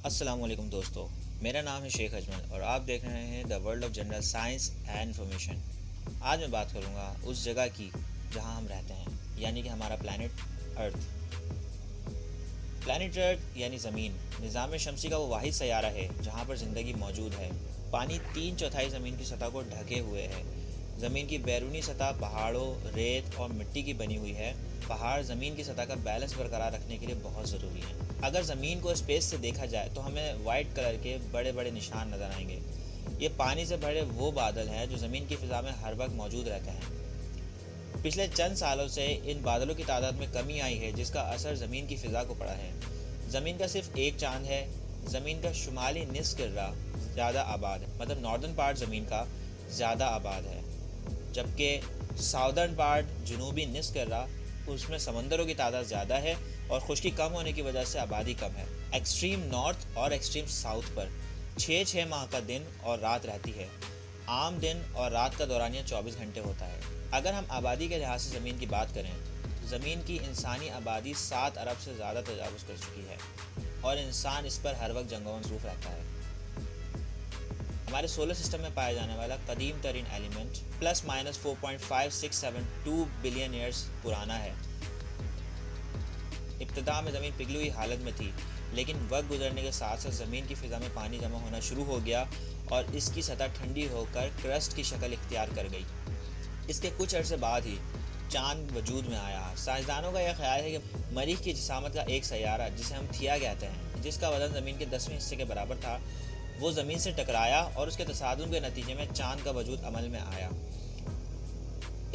अस्सलामुअलैकुम दोस्तों, मेरा नाम है शेख अजमल और आप देख रहे हैं the world of general science and information. आज मैं बात करूंगा उस जगह की जहां हम रहते हैं, यानी कि हमारा प्लैनेट अर्थ। प्लैनेट अर्थ यानी ज़मीन निज़ाम शमसी का वो वाहिद सैयारा है जहां पर ज़िंदगी मौजूद है। पानी 3/4 ज़मीन की सतह को ढके हुए है। ज़मीन की बैरूनी सतह पहाड़ों, रेत और मिट्टी की बनी हुई है। पहाड़ ज़मीन की सतह का बैलेंस बरकरार रखने के लिए बहुत ज़रूरी हैं। अगर ज़मीन को स्पेस से देखा जाए तो हमें वाइट कलर के बड़े बड़े निशान नज़र आएंगे। ये पानी से भरे वो बादल हैं जो ज़मीन की फ़िज़ा में हर वक्त मौजूद रहते हैं। पिछले चंद सालों से इन बादलों की तादाद में कमी आई है, जिसका असर ज़मीन की फ़िज़ा को पड़ा है। ज़मीन का सिर्फ एक चांद है। ज़मीन का शुमाली निस्फ किर्रा ज़्यादा आबाद है, मतलब नॉर्दर्न पार्ट ज़मीन का ज़्यादा आबाद है, जबकि साउदर्न पार्ट जुनूबी निस्फ किर्रा उसमें समंदरों की तादाद ज़्यादा है और खुश्की कम होने की वजह से आबादी कम है। एक्सट्रीम नॉर्थ और एक्सट्रीम साउथ पर 6-6 माह का दिन और रात रहती है। आम दिन और रात का दौरानिया 24 घंटे होता है। अगर हम आबादी के लिहाज से ज़मीन की बात करें, ज़मीन की इंसानी आबादी 7 अरब से ज़्यादा तजावुज़ कर चुकी है और इंसान इस पर हर वक्त जंगों मसरूफ़ रहता है। हमारे सोलर सिस्टम में पाया जाने वाला कदीम तरीन एलिमेंट ±4.5672 बिलियन ईयर्स पुराना है। इब्तिदा में ज़मीन पिघली हुई हालत में थी, लेकिन वक्त गुजरने के साथ साथ ज़मीन की फ़िज़ा में पानी जमा होना शुरू हो गया और इसकी सतह ठंडी होकर क्रस्ट की शक्ल इख्तियार कर गई। इसके कुछ अरसे बाद ही चांद वजूद में आया। साइंसदानों का यह ख्याल है कि मरीख की जिसामत का एक सैयारा, जिसे हम थिया कहते हैं, जिसका वजन ज़मीन के 10वें हिस्से के बराबर था, वो ज़मीन से टकराया और उसके तसादुम के नतीजे में चांद का वजूद अमल में आया।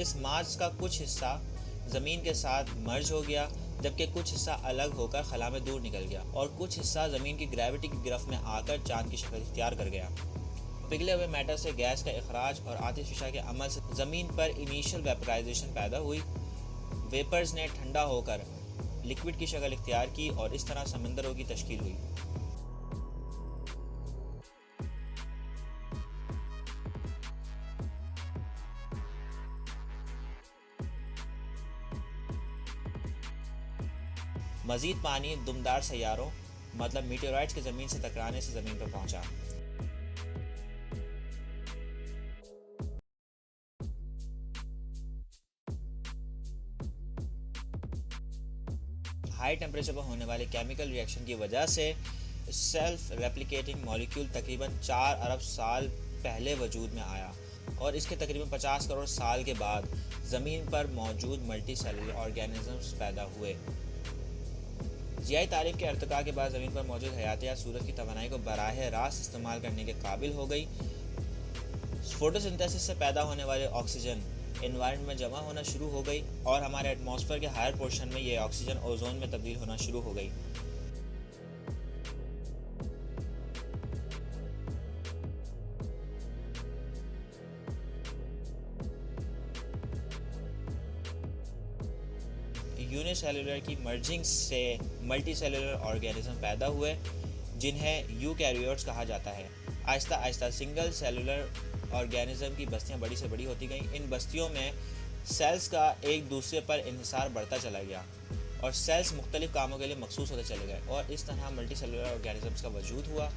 इस मार्च का कुछ हिस्सा ज़मीन के साथ मर्ज हो गया, जबकि कुछ हिस्सा अलग होकर खला में दूर निकल गया और कुछ हिस्सा ज़मीन की ग्रेविटी की गिरफ्त में आकर चांद की शक्ल इख्तियार कर गया। पिघले हुए मैटर से गैस का इखराज और आतिशफ़िशा के अमल से ज़मीन पर इनिशियल वेपराइजेशन पैदा हुई। वेपर्स ने ठंडा होकर लिक्विड की शक्ल इख्तियार की और इस तरह समंदरों की तश्कील हुई। मज़ीद पानी दुमदार सैयारों मतलब मीटेराइट्स के ज़मीन से टकराने से ज़मीन पर पहुंचा। हाई टेम्परेचर पर होने वाले केमिकल रिएक्शन की वजह से सेल्फ रेप्लिकेटिंग मॉलिक्यूल तकरीबन 4 अरब साल पहले वजूद में आया और इसके तकरीबन 50 करोड़ साल के बाद ज़मीन पर मौजूद मल्टी सेलुलर ऑर्गेनिजम्स पैदा हुए। जियाई तारीफ के अर्तका के बाद ज़मीन पर मौजूद हयातियात सूरज की तवानाई को बराह रास्त इस्तेमाल करने के काबिल हो गई। फोटोसिंथेसिस से पैदा होने वाले ऑक्सीजन एनवायरनमेंट में जमा होना शुरू हो गई और हमारे एटमॉस्फेयर के हायर पोर्शन में ये ऑक्सीजन ओजोन में तब्दील होना शुरू हो गई। यूनिसेलुलर की मर्जिंग से मल्टी सेलुलर ऑर्गेनिज्म पैदा हुए, जिन्हें यूकैरियोट्स कहा जाता है। Aahista Aahista single cellular organism की बस्तियां बड़ी से बड़ी होती गईं। इन बस्तियों में सेल्स का एक दूसरे पर इन्हिसार बढ़ता चला गया और सेल्स मुख्तलिफ कामों के लिए मखसूस होते चले गए और इस तरह मल्टी सेलुलर ऑर्गेनिजम्स का वजूद हुआ।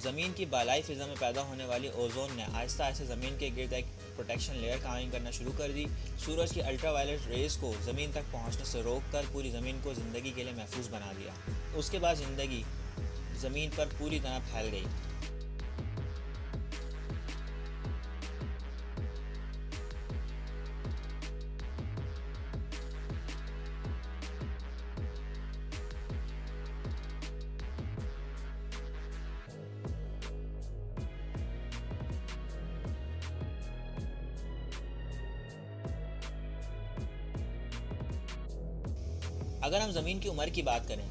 ज़मीन की बालाई फ़िज़ा में पैदा होने वाली ओजोन ने आहिस्ता आहिस्ता ज़मीन के गिर्द एक प्रोटेक्शन लेयर कायम करना शुरू कर दी। सूरज की अल्ट्रावायलेट रेज़ को ज़मीन तक पहुंचने से रोककर पूरी ज़मीन को ज़िंदगी के लिए महफूज बना दिया। उसके बाद ज़िंदगी ज़मीन पर पूरी तरह फैल गई। अगर हम ज़मीन की उम्र की बात करें,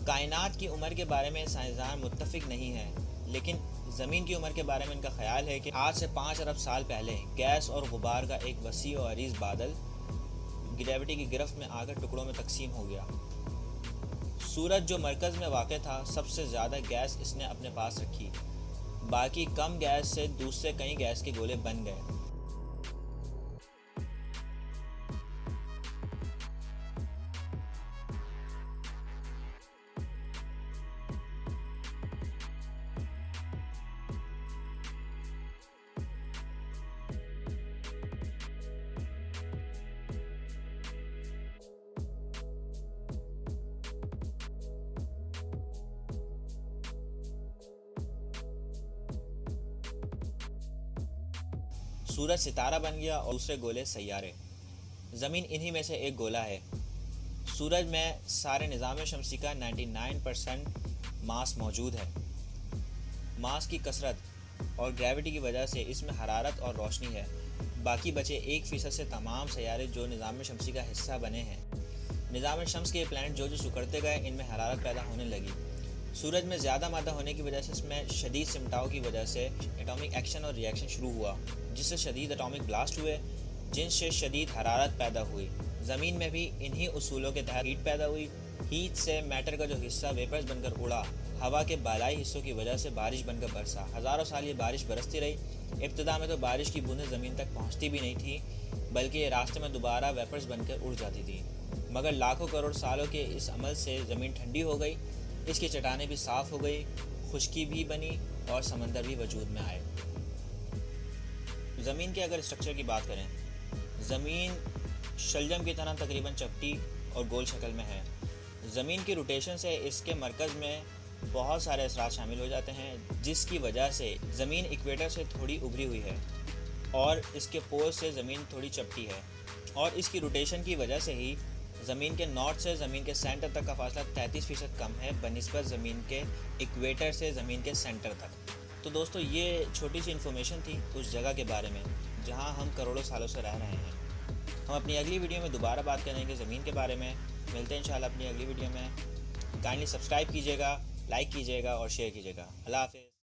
कायनात की उम्र के बारे में साइंसदान मुत्तफिक नहीं हैं, लेकिन ज़मीन की उम्र के बारे में इनका ख्याल है कि आज से 5 अरब साल पहले गैस और गुबार का एक वसी और अरीज़ बादल ग्रेविटी की गिरफ्त में आकर टुकड़ों में तकसीम हो गया। सूरज जो मरकज़ में वाक़ था, सबसे ज़्यादा गैस इसने अपने पास रखी, बाकी कम गैस से दूसरे कई गैस के गोले बन गए। सूरज सितारा बन गया और दूसरे गोले सैयारे। ज़मीन इन्हीं में से एक गोला है। सूरज में सारे निज़ाम शमसी का 99% मास मौजूद है। मास की कसरत और ग्रेविटी की वजह से इसमें हरारत और रोशनी है। बाकी बचे 1% से तमाम सैयारे जो निज़ाम शमसी का हिस्सा बने हैं। निज़ाम शम्स के प्लैनेट जो सुकड़ते गए, इनमें हरारत पैदा होने लगी। सूरज में ज़्यादा मादा होने की वजह से इसमें शदीद सिमटाव की वजह से एटॉमिक एक्शन और रिएक्शन शुरू हुआ, जिससे शदीद एटॉमिक ब्लास्ट हुए, जिनसे शदीद हरारत पैदा हुई। ज़मीन में भी इन्हीं उसूलों के तहत हीट पैदा हुई। हीट से मैटर का जो हिस्सा वेपर्स बनकर उड़ा, हवा के बालाई हिस्सों की वजह से बारिश बनकर बरसा। हज़ारों साल ये बारिश बरसती रही। इब्तिदा में तो बारिश की बूंदें ज़मीन तक पहुँचती भी नहीं थी, बल्कि ये रास्ते में दोबारा वेपर्स बनकर उड़ जाती थी। मगर लाखों करोड़ सालों के इस अमल से ज़मीन ठंडी हो गई, इसकी चट्टानें भी साफ़ हो गई, खुश्की भी बनी और समंदर भी वजूद में आए। ज़मीन के अगर स्ट्रक्चर की बात करें, ज़मीन शलजम की तरह तकरीबन चपटी और गोल शक्ल में है। ज़मीन की रोटेशन से इसके मरकज़ में बहुत सारे असरात शामिल हो जाते हैं, जिसकी वजह से ज़मीन इक्वेटर से थोड़ी उभरी हुई है और इसके पोल से ज़मीन थोड़ी चपटी है। और इसकी रोटेशन की वजह से ही ज़मीन के नॉर्थ से ज़मीन के सेंटर तक का फासला 33% कम है बनिस्बत ज़मीन के इक्वेटर से ज़मीन के सेंटर तक। तो दोस्तों, ये छोटी सी इन्फॉर्मेशन थी उस जगह के बारे में जहां हम करोड़ों सालों से रह रहे हैं। हम अपनी अगली वीडियो में दोबारा बात करेंगे ज़मीन के बारे में। मिलते हैं इंशाल्लाह अपनी अगली वीडियो में। काइंडली सब्सक्राइब कीजिएगा, लाइक कीजिएगा और शेयर कीजिएगा। अल्लाह हाफ़िज़।